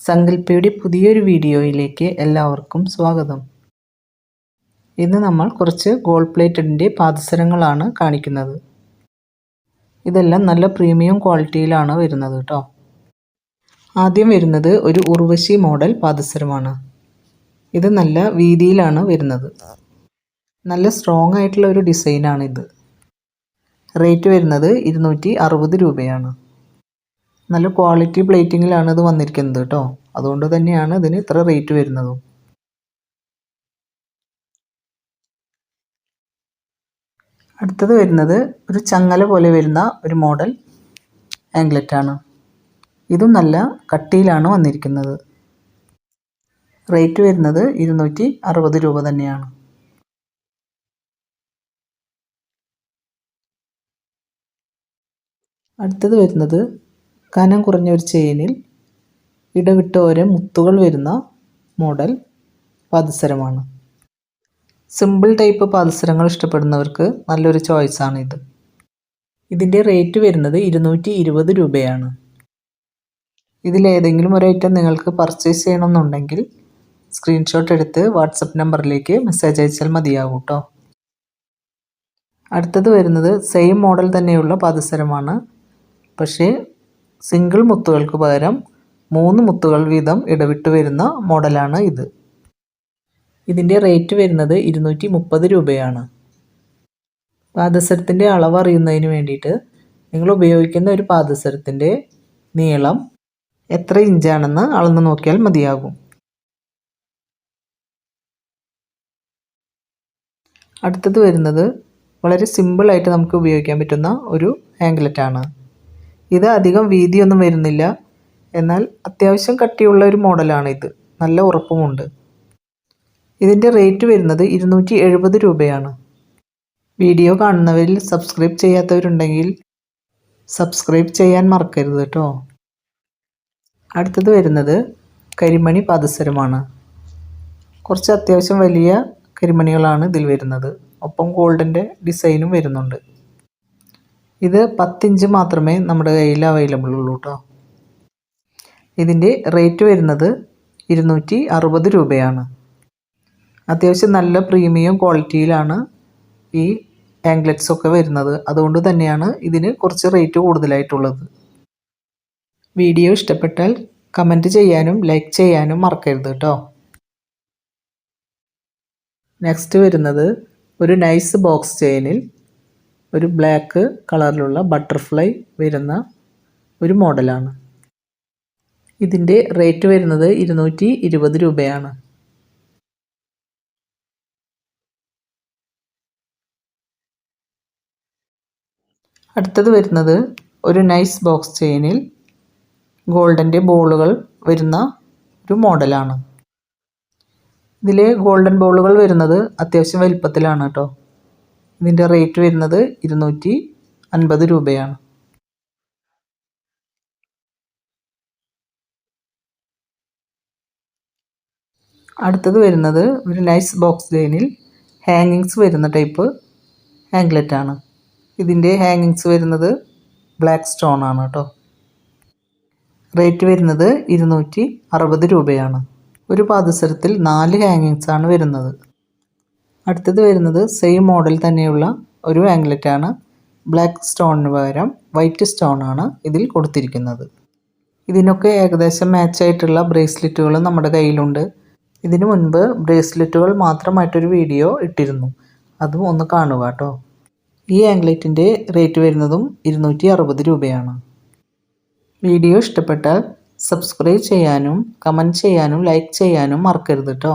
സങ്കൽപ്പയുടെ പുതിയൊരു വീഡിയോയിലേക്ക് എല്ലാവർക്കും സ്വാഗതം. ഇന്ന് നമ്മൾ കുറച്ച് ഗോൾഡ് പ്ലേറ്റഡിൻ്റെ പാദസരങ്ങളാണ് കാണിക്കുന്നത്. ഇതെല്ലാം നല്ല പ്രീമിയം ക്വാളിറ്റിയിലാണ് വരുന്നത് കേട്ടോ. ആദ്യം വരുന്നത് ഒരു ഉർവശി മോഡൽ പാദസരമാണ്. ഇത് നല്ല വീതിയിലാണ് വരുന്നത്. നല്ല സ്ട്രോങ് ആയിട്ടുള്ള ഒരു ഡിസൈനാണിത്. റേറ്റ് വരുന്നത് 260 രൂപയാണ്. നല്ല ക്വാളിറ്റി പ്ലേറ്റിങ്ങിലാണ് ഇത് വന്നിരിക്കുന്നത് കേട്ടോ. അതുകൊണ്ട് തന്നെയാണ് ഇതിന് ഇത്ര റേറ്റ് വരുന്നതും. അടുത്തത് വരുന്നത് ഒരു ചങ്ങല പോലെ വരുന്ന ഒരു മോഡൽ ആംഗ്ലറ്റ് ആണ്. ഇതും നല്ല കട്ടിയിലാണ് വന്നിരിക്കുന്നത്. റേറ്റ് വരുന്നത് 260 രൂപ തന്നെയാണ്. അടുത്തത് വരുന്നത് കനം കുറഞ്ഞ ഒരു ചെയിനിൽ ഇടവിട്ട് ഓരോ മുത്തുകൾ വരുന്ന മോഡൽ പാദസരമാണ്. സിമ്പിൾ ടൈപ്പ് പാദസരങ്ങൾ ഇഷ്ടപ്പെടുന്നവർക്ക് നല്ലൊരു ചോയ്സാണ് ഇത്. ഇതിൻ്റെ റേറ്റ് വരുന്നത് 220 രൂപയാണ്. ഇതിലേതെങ്കിലും ഒരു ഐറ്റം നിങ്ങൾക്ക് പർച്ചേസ് ചെയ്യണമെന്നുണ്ടെങ്കിൽ സ്ക്രീൻഷോട്ട് എടുത്ത് വാട്സപ്പ് നമ്പറിലേക്ക് മെസ്സേജ് അയച്ചാൽ മതിയാകും കേട്ടോ. അടുത്തത് വരുന്നത് സെയിം മോഡൽ തന്നെയുള്ള പാദസരമാണ്. പക്ഷേ സിംഗിൾ മുത്തുകൾക്ക് പകരം 3 മുത്തുകൾ വീതം ഇടവിട്ട് വരുന്ന മോഡലാണ് ഇത്. ഇതിൻ്റെ റേറ്റ് വരുന്നത് 230 രൂപയാണ്. പാദസരത്തിൻ്റെ അളവ് അറിയുന്നതിന് വേണ്ടിയിട്ട് നിങ്ങൾ ഉപയോഗിക്കുന്ന ഒരു പാദസരത്തിൻ്റെ നീളം എത്ര ഇഞ്ചാണെന്ന് അളന്ന് നോക്കിയാൽ മതിയാകും. അടുത്തത് വരുന്നത് വളരെ സിമ്പിളായിട്ട് നമുക്ക് ഉപയോഗിക്കാൻ പറ്റുന്ന ഒരു ആംഗ്ലറ്റ് ആണ്. ഇത് അധികം വീതിയൊന്നും വരുന്നില്ല, എന്നാൽ അത്യാവശ്യം കട്ടിയുള്ള ഒരു മോഡലാണ് ഇത്. നല്ല ഉറപ്പുമുണ്ട്. ഇതിൻ്റെ റേറ്റ് വരുന്നത് 270 രൂപയാണ്. വീഡിയോ കാണുന്നവരിൽ സബ്സ്ക്രൈബ് ചെയ്യാത്തവരുണ്ടെങ്കിൽ സബ്സ്ക്രൈബ് ചെയ്യാൻ മറക്കരുത് കേട്ടോ. അടുത്തത് വരുന്നത് കരിമണി പാദസരമാണ്. കുറച്ച് അത്യാവശ്യം വലിയ കരിമണികളാണ് ഇതിൽ വരുന്നത്. ഒപ്പം ഗോൾഡിൻ്റെ ഡിസൈനും വരുന്നുണ്ട്. ഇത് 10 ഇഞ്ച് മാത്രമേ നമ്മുടെ കയ്യിൽ അവൈലബിൾ ഉള്ളൂ കേട്ടോ. ഇതിൻ്റെ റേറ്റ് വരുന്നത് 260 രൂപയാണ്. അത്യാവശ്യം നല്ല പ്രീമിയം ക്വാളിറ്റിയിലാണ് ഈ ആംഗ്ലറ്റ്സ് ഒക്കെ വരുന്നത്. അതുകൊണ്ട് തന്നെയാണ് ഇതിന് കുറച്ച് റേറ്റ് കൂടുതലായിട്ടുള്ളത്. വീഡിയോ ഇഷ്ടപ്പെട്ടാൽ കമൻറ്റ് ചെയ്യാനും ലൈക്ക് ചെയ്യാനും മറക്കരുത് കേട്ടോ. നെക്സ്റ്റ് വരുന്നത് ഒരു നൈസ് ബോക്സ് ചെയിനിൽ ഒരു ബ്ലാക്ക് കളറിലുള്ള ബട്ടർഫ്ലൈ വരുന്ന ഒരു മോഡലാണ്. ഇതിൻ്റെ റേറ്റ് വരുന്നത് 220 രൂപയാണ്. അടുത്തത് വരുന്നത് ഒരു നൈസ് ബോക്സ് ചെയിനിൽ ഗോൾഡൻ്റെ ബോളുകൾ വരുന്ന ഒരു മോഡലാണ്. ഇതിൽ ഗോൾഡൻ ബോളുകൾ വരുന്നത് അത്യാവശ്യം വലിപ്പത്തിലാണ് കേട്ടോ. ഇതിൻ്റെ റേറ്റ് വരുന്നത് 250 രൂപയാണ്. അടുത്തത് വരുന്നത് ഒരു നൈസ് ബോക്സ് ചെയിനിൽ ഹാങ്ങിങ്സ് വരുന്ന ടൈപ്പ് ആംഗ്ലറ്റ് ആണ്. ഇതിൻ്റെ ഹാങ്ങിങ്സ് വരുന്നത് ബ്ലാക്ക് സ്റ്റോൺ ആണ് കേട്ടോ. റേറ്റ് വരുന്നത് 260 രൂപയാണ്. ഒരു പാദസരത്തിൽ 4 ഹാങ്ങിങ്സ് ആണ് വരുന്നത്. അടുത്തത് വരുന്നത് സെയിം മോഡൽ തന്നെയുള്ള ഒരു ആംഗ്ലറ്റ് ആണ്. ബ്ലാക്ക് സ്റ്റോണിന് പകരം വൈറ്റ് സ്റ്റോൺ ആണ് ഇതിൽ കൊടുത്തിരിക്കുന്നത്. ഇതിനൊക്കെ ഏകദേശം മാച്ചായിട്ടുള്ള ബ്രേസ്ലെറ്റുകൾ നമ്മുടെ കയ്യിലുണ്ട്. ഇതിനു മുൻപ് ബ്രേസ്ലെറ്റുകൾ മാത്രമായിട്ടൊരു വീഡിയോ ഇട്ടിരുന്നു. അതും ഒന്ന് കാണുക കേട്ടോ. ഈ ആംഗ്ലറ്റിൻ്റെ റേറ്റ് വരുന്നതും 260 രൂപയാണ്. വീഡിയോ ഇഷ്ടപ്പെട്ടാൽ സബ്സ്ക്രൈബ് ചെയ്യാനും കമൻറ്റ് ചെയ്യാനും ലൈക്ക് ചെയ്യാനും മറക്കരുത് കേട്ടോ.